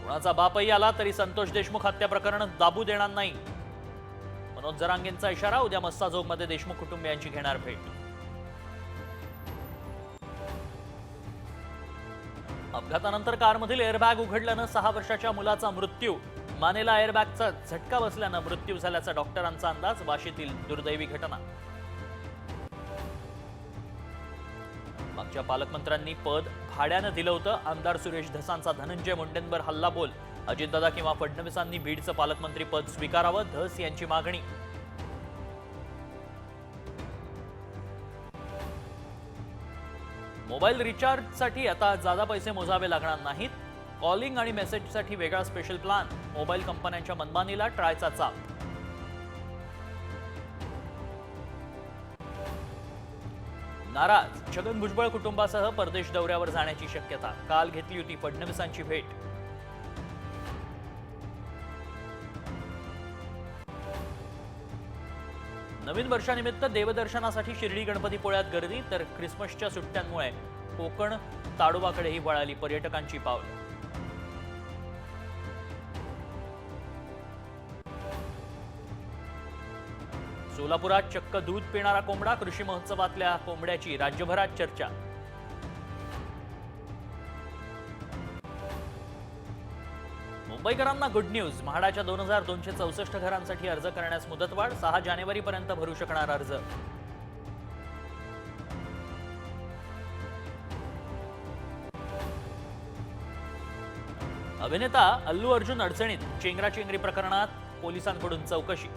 कुणाचा बापही आला तरी संतोष देशमुख हत्या प्रकरण दाबू देणार नाही, मनोज जरांगेंचा इशारा. उद्या मस्साजोगमध्ये देशमुख कुटुंबियांची घेणार भेट. अपघातानंतर कारमधील एअरबॅग उघडल्यानं 6 वर्षाच्या मुलाचा मृत्यू. मानेला एअरबॅगचा झटका बसल्यानं मृत्यू झाल्याचा डॉक्टरांचा अंदाज. वाशीतील दुर्दैवी घटना. मागच्या पालकमंत्र्यांनी पद भाड्यानं दिलं होतं. आमदार सुरेश धसांचा धनंजय मुंडेंवर हल्लाबोल. अजितदादा किंवा फडणवीसांनी बीडचं पालकमंत्री पद स्वीकारावं, धस यांची मागणी. मोबाईल रिचार्जसाठी आता जादा पैसे मोजावे लागणार नाहीत. कॉलिंग आणि मेसेजसाठी वेगळा स्पेशल प्लॅन. मोबाईल कंपन्यांच्या मनमानीला ट्रायचा चाप. नाराज. छगन भुजबळ कुटुंबासह परदेश दौऱ्यावर जाण्याची शक्यता. काल घेतली होती फडणवीसांची भेट. नवीन वर्षानिमित्त देवदर्शनासाठी शिर्डी गणपतीपुळ्यात गर्दी, तर ख्रिसमसच्या सुट्ट्यांमुळे कोकण ताडोबाकडेही वळाली पर्यटकांची पावलं. सोलापुरात चक्क दूध पिणारा कोंबडा. कृषी महोत्सवातल्या कोंबड्याची राज्यभरात चर्चा. मुंबईकरांना गुड न्यूज. म्हाडाच्या 2264 घरांसाठी अर्ज करण्यास मुदतवाढ. 6 जानेवारीपर्यंत भरू शकणार अर्ज. अभिनेता अल्लू अर्जुन अडचणीत. चेंगराचेंगरी प्रकरणात पोलिसांकडून चौकशी.